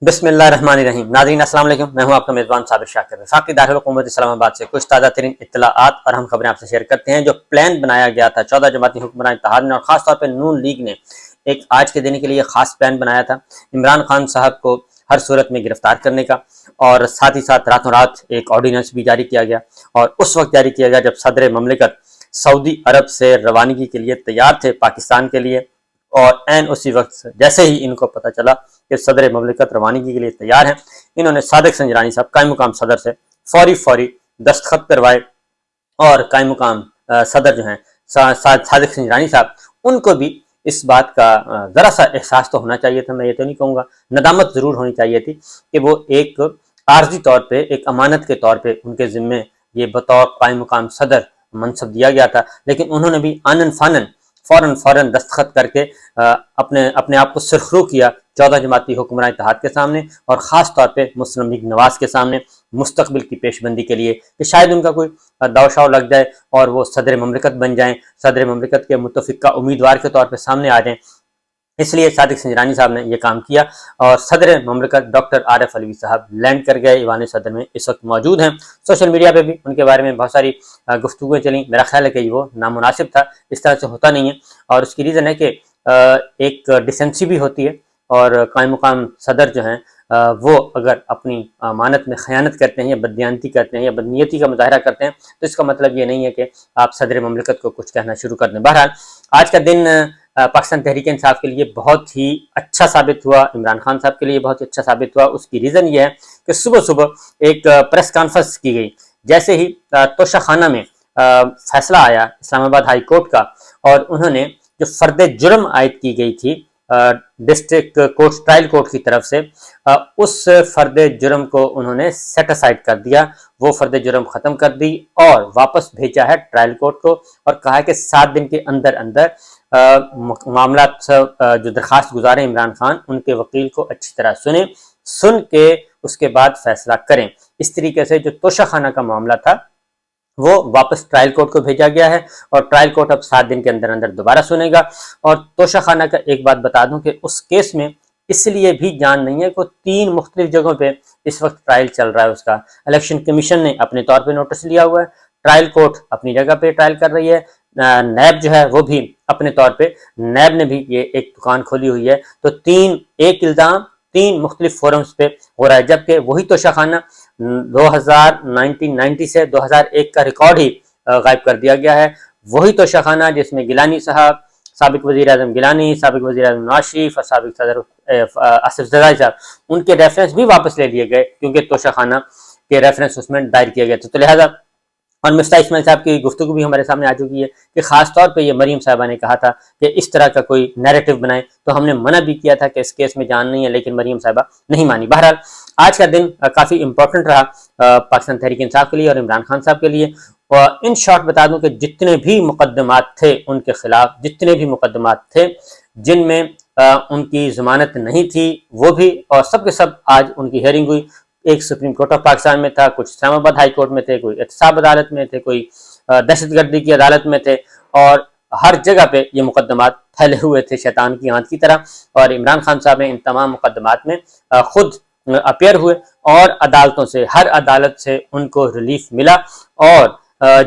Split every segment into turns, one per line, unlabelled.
بسم اللہ الرحمن الرحیم۔ ناظرین السلام علیکم، میں ہوں آپ کا میزبان صابر شاکر، وفاقی دارالحکومت اسلام آباد سے کچھ تازہ ترین اطلاعات اور ہم خبریں آپ سے شیئر کرتے ہیں۔ جو پلان بنایا گیا تھا 14 جماعتی حکمران اتحاد نے اور خاص طور پہ نون لیگ نے ایک آج کے دن کے لیے خاص پلان بنایا تھا عمران خان صاحب کو ہر صورت میں گرفتار کرنے کا، اور ساتھ ہی ساتھ راتوں رات ایک آرڈیننس بھی جاری کیا گیا، اور اس وقت جاری کیا گیا جب صدر مملکت سعودی عرب سے روانگی کے لیے تیار تھے پاکستان کے لیے، اور عین اسی وقت جیسے ہی ان کو پتہ چلا کہ صدر مملکت روانگی کے لیے تیار ہیں، انہوں نے صادق سنجرانی صاحب قائم مقام صدر سے فوری دستخط کروائے، اور قائم مقام صدر جو ہیں صادق سنجرانی صاحب، ان کو بھی اس بات کا ذرا سا احساس تو ہونا چاہیے تھا، میں یہ تو نہیں کہوں گا، ندامت ضرور ہونی چاہیے تھی کہ وہ ایک عارضی طور پہ ایک امانت کے طور پہ ان کے ذمے یہ بطور قائم مقام صدر منصب دیا گیا تھا، لیکن انہوں نے بھی آنن فانن فوراً دستخط کر کے اپنے آپ کو سرخرو کیا 14 جماعتی حکمران اتحاد کے سامنے، اور خاص طور پہ مسلم لیگ نواز کے سامنے مستقبل کی پیش بندی کے لیے کہ شاید ان کا کوئی داؤ لگ جائے اور وہ صدر مملکت بن جائیں، صدر مملکت کے متفقہ امیدوار کے طور پہ سامنے آ جائیں۔ اس لیے صادق سنجرانی صاحب نے یہ کام کیا، اور صدر مملکت ڈاکٹر عارف علوی صاحب لینڈ کر گئے، ایوان صدر میں اس وقت موجود ہیں۔ سوشل میڈیا پہ بھی ان کے بارے میں بہت ساری گفتگویں چلیں، میرا خیال ہے کہ وہ نامناسب تھا، اس طرح سے ہوتا نہیں ہے، اور اس کی ریزن ہے کہ ایک ڈیسنسی بھی ہوتی ہے، اور قائم مقام صدر جو ہیں وہ اگر اپنی امانت میں خیانت کرتے ہیں یا بددیانتی کرتے ہیں یا بدنیتی کا مظاہرہ کرتے ہیں تو اس کا مطلب یہ نہیں ہے کہ آپ صدر مملکت کو کچھ کہنا شروع کر دیں۔ بہرحال آج کا دن پاکستان تحریک انصاف کے لیے بہت ہی اچھا ثابت ہوا، عمران خان صاحب کے لیے بہت ہی اچھا ثابت ہوا۔ اس کی ریزن یہ ہے کہ صبح ایک پریس کانفرنس کی گئی، جیسے ہی توشہ خانہ میں فیصلہ آیا اسلام آباد ہائی کورٹ کا، اور انہوں نے جو فرد جرم عائد کی گئی تھی ڈسٹرکٹ کورٹ ٹرائل کورٹ کی طرف سے، اس فرد جرم کو انہوں نے سیٹ اسائڈ کر دیا، وہ فرد جرم ختم کر دی اور واپس بھیجا ہے ٹرائل کورٹ کو، اور کہا ہے کہ 7 دن کے اندر معاملات جو درخواست گزارے عمران خان ان کے وکیل کو اچھی طرح سن کے اس کے بعد فیصلہ کریں۔ اس طریقے سے جو توشہ خانہ کا معاملہ تھا وہ واپس ٹرائل کورٹ کو بھیجا گیا ہے، اور ٹرائل کورٹ اب 7 دن کے اندر دوبارہ سنے گا۔ اور توشہ خانہ کا ایک بات بتا دوں کہ اس کیس میں اس لیے بھی جان نہیں ہے کہ 3 مختلف جگہوں پہ اس وقت ٹرائل چل رہا ہے، اس کا الیکشن کمیشن نے اپنے طور پہ نوٹس لیا ہوا ہے، ٹرائل کورٹ اپنی جگہ پہ ٹرائل کر رہی ہے، نیب جو ہے وہ بھی اپنے طور پہ، نیب نے بھی یہ ایک دکان کھولی ہوئی ہے، تو ایک الزام 3 مختلف فورمز پہ ہو رہا ہے، جبکہ وہی توشہ خانہ 1990 سے 2001 کا ریکارڈ ہی غائب کر دیا گیا ہے۔ وہی توشہ خانہ جس میں گیلانی صاحب، سابق وزیر اعظم گیلانی، سابق وزیر اعظم نواز شریف اور سابق صدر آصف زرداری صاحب، ان کے ریفرنس بھی واپس لے لیے گئے کیونکہ توشہ خانہ کے ریفرنس اس میں دائر کیا گیا تھا، تو لہٰذا اور مفتاح اسماعیل صاحب کی گفتگو بھی ہمارے سامنے آ چکی ہے کہ خاص طور پہ یہ مریم صاحبہ نے کہا تھا کہ اس طرح کا کوئی نیریٹو بنائے، تو ہم نے منع بھی کیا تھا کہ اس کیس میں جان نہیں ہے، لیکن مریم صاحبہ نہیں مانی۔ بہرحال آج کا دن کافی امپورٹنٹ رہا پاکستان تحریک انصاف کے لیے اور عمران خان صاحب کے لیے، اور ان شارٹ بتا دوں کہ جتنے بھی مقدمات تھے ان کے خلاف، جتنے بھی مقدمات تھے جن میں ان کی ضمانت نہیں تھی، وہ بھی، اور سب کے سب آج ان کی ہیئرنگ ہوئی۔ ایک سپریم کورٹ آف پاکستان میں تھا، کچھ اسلام آباد ہائی کورٹ میں تھے، کوئی احتساب عدالت میں تھے، کوئی دہشت گردی کی عدالت میں تھے، اور ہر جگہ پہ یہ مقدمات پھیلے ہوئے تھے شیطان کی آنت کی طرح، اور عمران خان صاحب نے ان تمام مقدمات میں خود اپیئر ہوئے، اور عدالتوں سے، ہر عدالت سے ان کو ریلیف ملا، اور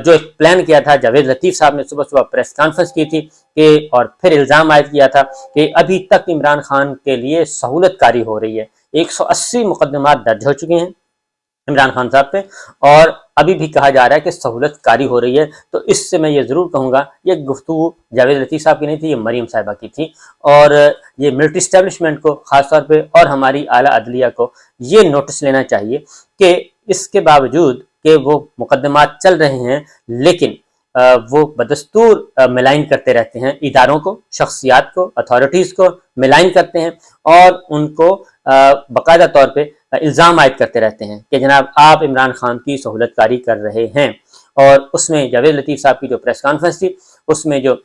جو ایک پلان کیا تھا جاوید لطیف صاحب نے صبح پریس کانفرنس کی تھی کہ، اور پھر الزام عائد کیا تھا کہ ابھی تک عمران خان کے لیے سہولت کاری ہو رہی ہے، 180 مقدمات درج ہو چکے ہیں عمران خان صاحب پہ، اور ابھی بھی کہا جا رہا ہے کہ سہولت کاری ہو رہی ہے۔ تو اس سے میں یہ ضرور کہوں گا یہ گفتگو جاوید لطیف صاحب کی نہیں تھی، یہ مریم صاحبہ کی تھی، اور یہ ملٹری اسٹیبلشمنٹ کو خاص طور پہ اور ہماری اعلیٰ عدلیہ کو یہ نوٹس لینا چاہیے کہ اس کے باوجود کہ وہ مقدمات چل رہے ہیں، لیکن وہ بدستور ملائن کرتے رہتے ہیں، اداروں کو، شخصیات کو، اتھارٹیز کو ملائن کرتے ہیں، اور ان کو باقاعدہ طور پہ الزام عائد کرتے رہتے ہیں کہ جناب آپ عمران خان کی سہولت کاری کر رہے ہیں۔ اور اس میں جاوید لطیف صاحب کی جو پریس کانفرنس تھی، اس میں جو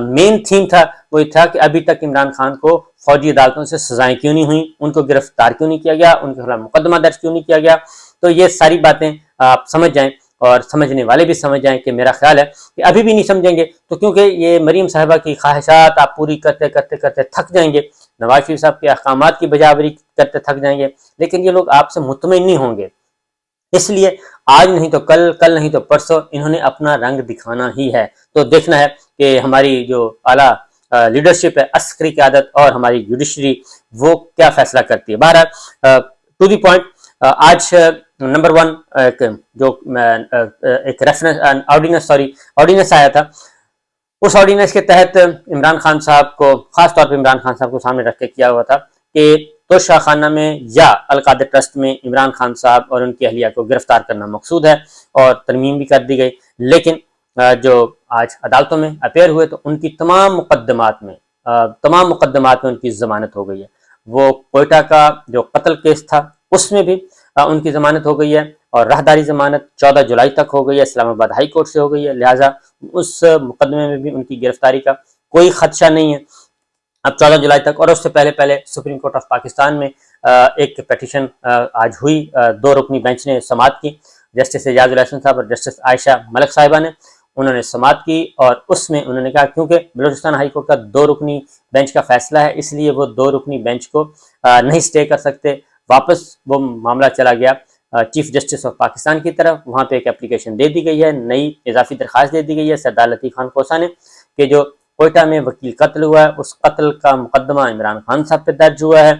مین تھیم تھا وہ تھا کہ ابھی تک عمران خان کو فوجی عدالتوں سے سزائیں کیوں نہیں ہوئیں، ان کو گرفتار کیوں نہیں کیا گیا، ان کے خلاف مقدمہ درج کیوں نہیں کیا گیا۔ تو یہ ساری باتیں آپ سمجھ جائیں اور سمجھنے والے بھی سمجھ جائیں کہ میرا خیال ہے کہ ابھی بھی نہیں سمجھیں گے تو کیونکہ یہ مریم صاحبہ کی خواہشات آپ پوری کرتے کرتے کرتے تھک جائیں گے، نواز شریف صاحب کے احکامات کی بجاوری کرتے تھک جائیں گے، لیکن یہ لوگ آپ سے مطمئن نہیں ہوں گے، اس لیے آج نہیں تو کل، کل نہیں تو پرسوں انہوں نے اپنا رنگ دکھانا ہی ہے۔ تو دیکھنا ہے کہ ہماری جو اعلیٰ لیڈرشپ ہے، عسکری قیادت اور ہماری جوڈیشری وہ کیا فیصلہ کرتی ہے۔ بہرحال ٹو دی پوائنٹ، آج نمبر 1 جو ایک آرڈیننس آیا تھا، اس آرڈیننس کے تحت عمران خان صاحب کو، خاص طور پہ عمران خان صاحب کو سامنے رکھ کے کیا ہوا تھا کہ توشہ خانہ میں یا القادر ٹرسٹ میں عمران خان صاحب اور ان کی اہلیہ کو گرفتار کرنا مقصود ہے، اور ترمیم بھی کر دی گئی، لیکن جو آج عدالتوں میں اپیئر ہوئے تو ان کی تمام مقدمات میں ان کی ضمانت ہو گئی ہے۔ وہ کوئٹہ کا جو قتل کیس تھا اس میں بھی ان کی ضمانت ہو گئی ہے، اور راہداری ضمانت 14 جولائی تک ہو گئی ہے، اسلام آباد ہائی کورٹ سے ہو گئی ہے، لہٰذا اس مقدمے میں بھی ان کی گرفتاری کا کوئی خدشہ نہیں ہے اب 14 جولائی تک۔ اور اس سے پہلے سپریم کورٹ آف پاکستان میں ایک پیٹیشن آج ہوئی، 2 رکنی بینچ نے سماعت کی، جسٹس اعجاز الحسن صاحب اور جسٹس عائشہ ملک صاحبہ نے، انہوں نے سماعت کی، اور اس میں انہوں نے کہا کیونکہ بلوچستان ہائی کورٹ کا 2 رکنی بینچ کا فیصلہ ہے، اس لیے وہ 2 رکنی بینچ کو نہیں سٹے کر سکتے، واپس وہ معاملہ چلا گیا چیف جسٹس آف پاکستان کی طرف، وہاں پہ ایک اپلیکیشن دے دی گئی ہے، نئی اضافی درخواست دے دی گئی ہے سردار لطیف خان کوسہ نے کہ جو کوئٹہ میں وکیل قتل ہوا ہے اس قتل کا مقدمہ عمران خان صاحب پہ درج ہوا ہے،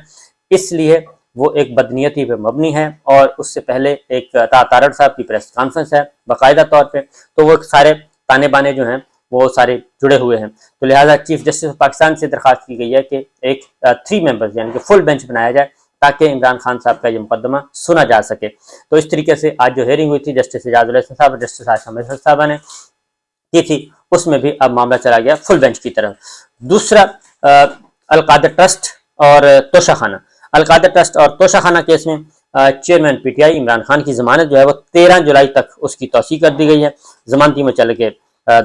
اس لیے وہ ایک بدنیتی پہ مبنی ہے، اور اس سے پہلے ایک تارڑ صاحب کی پریس کانفرنس ہے باقاعدہ طور پہ، تو وہ سارے تانے بانے جو ہیں وہ سارے جڑے ہوئے ہیں، تو لہٰذا چیف جسٹس آف پاکستان سے درخواست کی گئی ہے کہ ایک 3 ممبرز یعنی کہ فل بینچ بنایا جائے تاکہ عمران خان صاحب کا یہ مقدمہ سنا جا سکے۔ تو اس طریقے سے آج جو ہیئرنگ ہوئی تھی جسٹس اعجاز الحسن صاحب اور جسٹس عائشہ ملک صاحبہ نے کی تھی، اس میں بھی اب معاملہ چلا گیا فل بینچ کی طرف۔ دوسرا القادر ٹرسٹ اور توشہ خانہ، القادر ٹرسٹ اور توشہ خانہ کیس میں chairman P T I Imran Khan کی ضمانت جو ہے وہ 13 جولائی تک اس کی توسیع کر دی گئی ہے، ضمانتی میں چل کے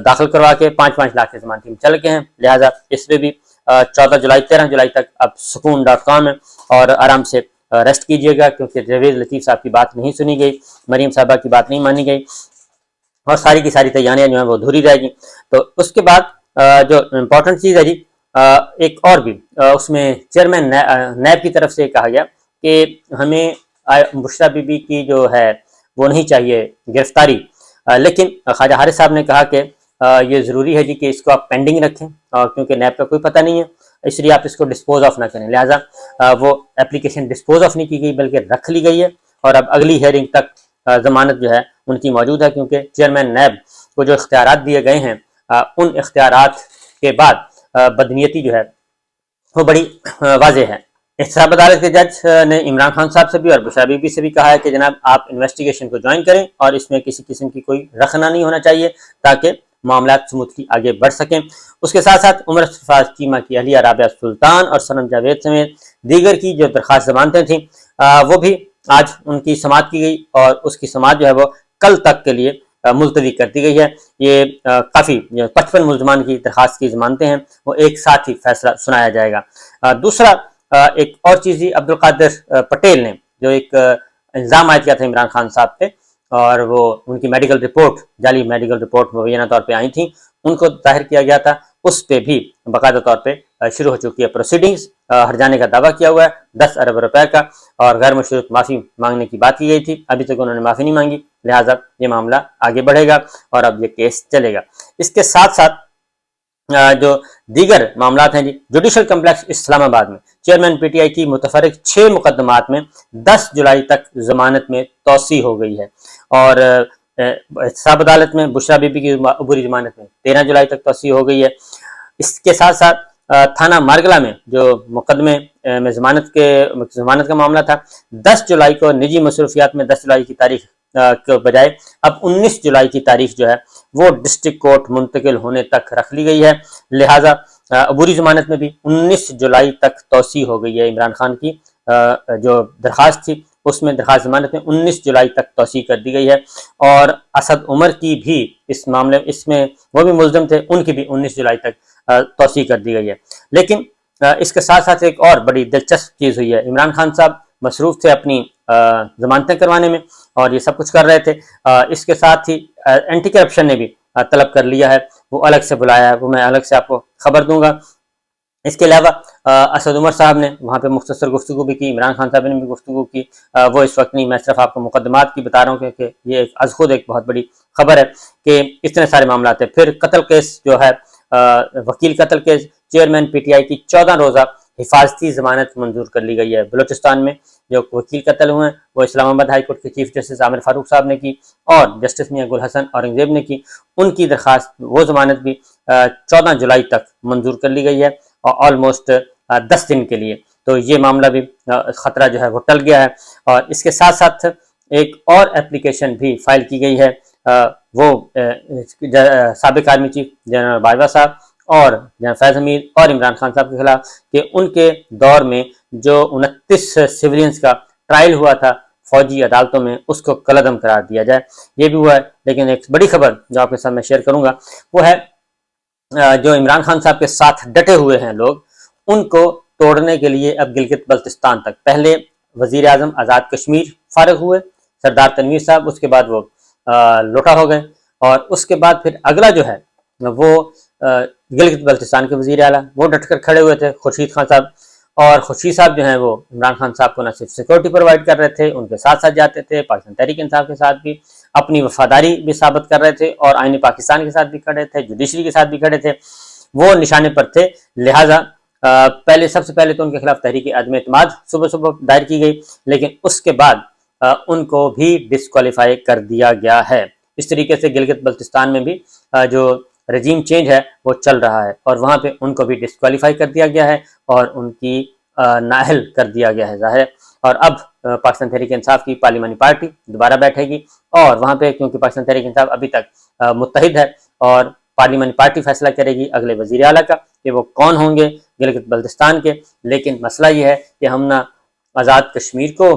داخل کروا کے 5-5 لاکھ کے ضمانتی میں چل کے ہیں، لہٰذا اس میں بھی 13 جولائی تک اب سکون.com ہے اور آرام سے ریسٹ کیجئے گا، کیونکہ جاوید لطیف صاحب کی بات نہیں سنی گئی، مریم صاحبہ کی بات نہیں مانی گئی، اور ساری کی ساری تیاریاں جو ہیں وہ ادھوری رہ گی۔ تو اس کے بعد جو امپورٹنٹ چیز ہے جی، ایک اور بھی اس میں چیئرمین نیب کی طرف سے کہا گیا کہ ہمیں بشریٰ بی بی کی جو ہے وہ نہیں چاہیے گرفتاری، لیکن خواجہ حارث صاحب نے کہا کہ یہ ضروری ہے جی کہ اس کو آپ پینڈنگ رکھیں، کیونکہ نیب کا کوئی پتہ نہیں ہے، اس لیے آپ اس کو ڈسپوز آف نہ کریں، لہٰذا وہ اپلیکیشن ڈسپوز آف نہیں کی گئی بلکہ رکھ لی گئی ہے، اور اب اگلی ہیئرنگ تک ضمانت جو ہے ان کی موجود ہے، کیونکہ چیئرمین نیب کو جو اختیارات دیے گئے ہیں ان اختیارات کے بعد بدنیتی جو ہے وہ بڑی واضح ہے۔ احتساب عدالت کے جج نے عمران خان صاحب سے بھی اور بشریٰ بی بی سے بھی کہا ہے کہ جناب آپ انویسٹیگیشن کو جوائن کریں، اور اس میں کسی قسم کی کوئی رخنہ نہیں ہونا چاہیے تاکہ معاملات سموتھلی آگے بڑھ سکیں۔ اس کے ساتھ ساتھ عمر سرفراز چیمہ کی اہلیہ رابعہ سلطان اور صنم جاوید سمیت دیگر کی جو درخواست ضمانتیں تھیں وہ بھی آج ان کی سماعت کی گئی، اور اس کی سماعت جو ہے وہ کل تک کے لیے ملتوی کر دی گئی ہے۔ یہ کافی 55 ملزمان کی درخواست کی ضمانتیں ہیں، وہ ایک ساتھ ہی فیصلہ سنایا جائے گا۔ دوسرا ایک اور چیز ہی، عبدالقادر پٹیل نے جو ایک الزام عائد کیا تھا عمران خان صاحب پہ، اور وہ ان کی میڈیکل رپورٹ، جعلی میڈیکل رپورٹ مبینہ طور پہ آئی تھیں، ان کو ظاہر کیا گیا تھا، اس پہ بھی باقاعدہ طور پہ شروع ہو چکی ہے پروسیڈنگز، ہرجانے کا دعویٰ کیا ہوا ہے 10 ارب روپے کا، اور غیر مشروط معافی مانگنے کی بات کی گئی تھی، ابھی تک انہوں نے معافی نہیں مانگی، لہٰذا یہ معاملہ آگے بڑھے گا اور اب یہ کیس چلے گا۔ اس کے ساتھ ساتھ جو دیگر معاملات ہیں جی، جوڈیشل کمپلیکس اسلام آباد میں چیئرمین پی ٹی آئی کی متفرق 6 مقدمات میں 10 جولائی تک ضمانت میں توسیع ہو گئی ہے، اور احتساب عدالت میں بشریٰ بی بی کی عبوری ضمانت میں 13 جولائی تک توسیع ہو گئی ہے۔ اس کے ساتھ ساتھ تھانہ مارگلہ میں جو مقدمے میں ضمانت کا معاملہ تھا، 10 جولائی کو نجی مصروفیات میں 10 جولائی کی تاریخ کے بجائے اب 19 جولائی کی تاریخ جو ہے وہ ڈسٹرکٹ کورٹ منتقل ہونے تک رکھ لی گئی ہے، لہٰذا عبوری ضمانت میں بھی 19 جولائی تک توسیع ہو گئی ہے۔ عمران خان کی جو درخواست تھی اس میں درخواست ضمانت میں 19 جولائی تک توسیع کر دی گئی ہے، اور اسد عمر کی بھی اس معاملے اس میں وہ بھی ملزم تھے، ان کی بھی 19 جولائی تک توسیع کر دی گئی ہے۔ لیکن اس کے ساتھ ساتھ ایک اور بڑی دلچسپ چیز ہوئی ہے، عمران خان صاحب مصروف تھے اپنی ضمانتیں کروانے میں، اور یہ سب کچھ کر رہے تھے۔ اس کے ساتھ ہی اینٹی کرپشن نے بھی طلب کر لیا ہے، وہ الگ سے بلایا ہے، وہ میں الگ سے آپ کو خبر دوں گا۔ اس کے علاوہ اسد عمر صاحب نے وہاں پہ مختصر گفتگو بھی کی، عمران خان صاحب نے بھی گفتگو کی۔ وہ اس وقت نہیں، میں صرف آپ کو مقدمات کی بتا رہا ہوں کہ یہ از خود ایک بہت بڑی خبر ہے کہ اتنے سارے معاملات ہیں۔ پھر قتل کیس جو ہے، وکیل قتل case, chairman P T I کی 14 روزہ حفاظتی ضمانت منظور کر لی گئی ہے۔ بلوچستان میں جو وکیل قتل ہوئے ہیں وہ اسلام آباد ہائی کورٹ کے چیف جسٹس عامر فاروق صاحب نے کی، اور جسٹس میاں گل حسن اورنگزیب نے کی۔ ان کی درخواست، وہ ضمانت بھی 14 جولائی تک منظور کر لی گئی ہے، اور آلموسٹ 10 دن کے لیے۔ تو یہ معاملہ بھی خطرہ جو ہے وہ ٹل گیا ہے۔ اور اس کے ساتھ ساتھ ایک اور اپلیکیشن بھی فائل کی گئی ہے، وہ سابق آرمی چیف جنرل باجوہ صاحب اور جنرل فیض حمید اور عمران خان صاحب کے خلاف، کہ ان کے دور میں جو 29 سیولینز کا ٹرائل ہوا تھا فوجی عدالتوں میں، اس کو کالعدم قرار دیا جائے۔ یہ بھی ہوا ہے۔ لیکن ایک بڑی خبر جو آپ کے ساتھ میں شیئر کروں گا وہ ہے جو عمران خان صاحب کے ساتھ ڈٹے ہوئے ہیں لوگ، ان کو توڑنے کے لیے اب گلگت بلتستان تک، پہلے وزیر اعظم آزاد کشمیر فارغ ہوئے سردار تنویر صاحب، اس کے بعد وہ لوٹا ہو گئے، اور اس کے بعد پھر اگلا جو ہے وہ گلگت بلتستان کے وزیر اعلیٰ، وہ ڈٹ کر کھڑے ہوئے تھے خورشید خان صاحب۔ اور خورشید صاحب جو ہیں وہ عمران خان صاحب کو نہ صرف سیکورٹی پرووائڈ کر رہے تھے، ان کے ساتھ ساتھ جاتے تھے، پاکستان تحریک انصاف کے ساتھ بھی اپنی وفاداری بھی ثابت کر رہے تھے، اور آئین پاکستان کے ساتھ بھی کھڑے تھے، جوڈیشری کے ساتھ بھی کھڑے تھے، وہ نشانے پر تھے۔ لہٰذا سب سے پہلے تو ان کے خلاف تحریک عدم اعتماد صبح دائر کی گئی، لیکن اس کے بعد ان کو بھی ڈسکوالیفائی کر دیا گیا ہے۔ اس طریقے سے گلگت بلتستان میں بھی جو رجیم چینج ہے وہ چل رہا ہے، اور وہاں پہ ان کو بھی ڈسکوالیفائی کر دیا گیا ہے، اور ان کی نااہل کر دیا گیا ہے ظاہر ہے۔ اور اب پاکستان تحریک انصاف کی پارلیمانی پارٹی دوبارہ بیٹھے گی، اور وہاں پہ کیونکہ پاکستان تحریک انصاف ابھی تک متحد ہے، اور پارلیمانی پارٹی فیصلہ کرے گی اگلے وزیر اعلیٰ کا کہ وہ کون ہوں گے گلگت بلتستان کے۔ لیکن مسئلہ یہ ہے کہ ہم نہ آزاد کشمیر کو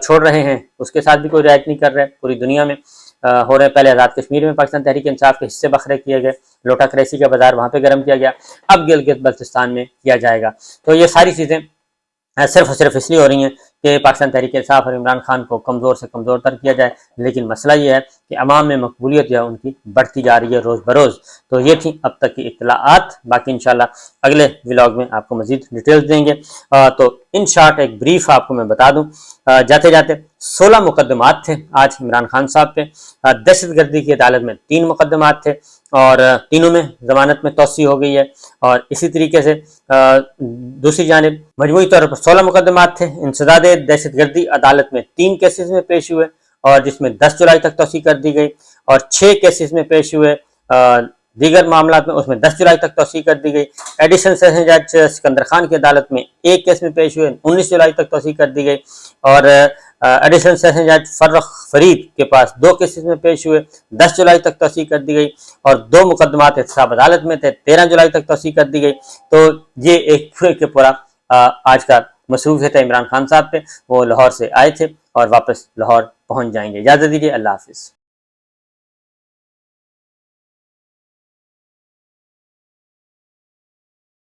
چھوڑ رہے ہیں، اس کے ساتھ بھی کوئی رعایت نہیں کر رہے، پوری دنیا میں ہو رہے۔ پہلے آزاد کشمیر میں پاکستان تحریک انصاف کے حصے بکھرے کیے گئے، لوٹا کریسی کا بازار وہاں پہ گرم کیا گیا، اب گلگت بلتستان میں کیا جائے گا۔ تو یہ ساری چیزیں صرف اور صرف اس لیے ہو رہی ہیں کہ پاکستان تحریک انصاف اور عمران خان کو کمزور سے کمزور تر کیا جائے، لیکن مسئلہ یہ ہے کہ عوام میں مقبولیت جو ہے ان کی بڑھتی جا رہی ہے روز بروز۔ تو یہ تھی اب تک کی اطلاعات، باقی انشاءاللہ اگلے ولاگ میں آپ کو مزید ڈیٹیلز دیں گے۔ تو ان شارٹ ایک بریف آپ کو میں بتا دوں، جاتے جاتے 16 مقدمات تھے آج عمران خان صاحب پہ۔ دہشت گردی کی عدالت میں 3 مقدمات تھے، اور تینوں میں ضمانت میں توسیع ہو گئی ہے، اور اسی طریقے سے دوسری جانب مجموعی طور پر 16 مقدمات تھے۔ انسداد دہشت گردی عدالت میں 3 کیسز میں پیش ہوئے، اور جس میں 10 جولائی تک توسیع کر دی گئی، اور 6 کیسز میں پیش ہوئے دیگر معاملات میں، اس میں 10 جولائی تک توسیع کر دی گئی۔ ایڈیشنل سیشن جج سکندر خان کی عدالت میں 1 کیس میں پیش ہوئے، 19 جولائی تک توسیع کر دی گئی، اور ایڈیشنل سیشن جج فرخ فرید کے پاس 2 کیسز میں پیش ہوئے، 10 جولائی تک توسیع کر دی گئی، اور 2 مقدمات احتساب عدالت میں تھے، 13 جولائی تک توسیع کر دی گئی۔ تو یہ ایک پورے کے پورا آج کا مصروفیت ہے عمران خان صاحب پہ۔ وہ لاہور سے آئے تھے اور واپس لاہور پہنچ جائیں گے۔ اجازت دیجیے، اللہ حافظ۔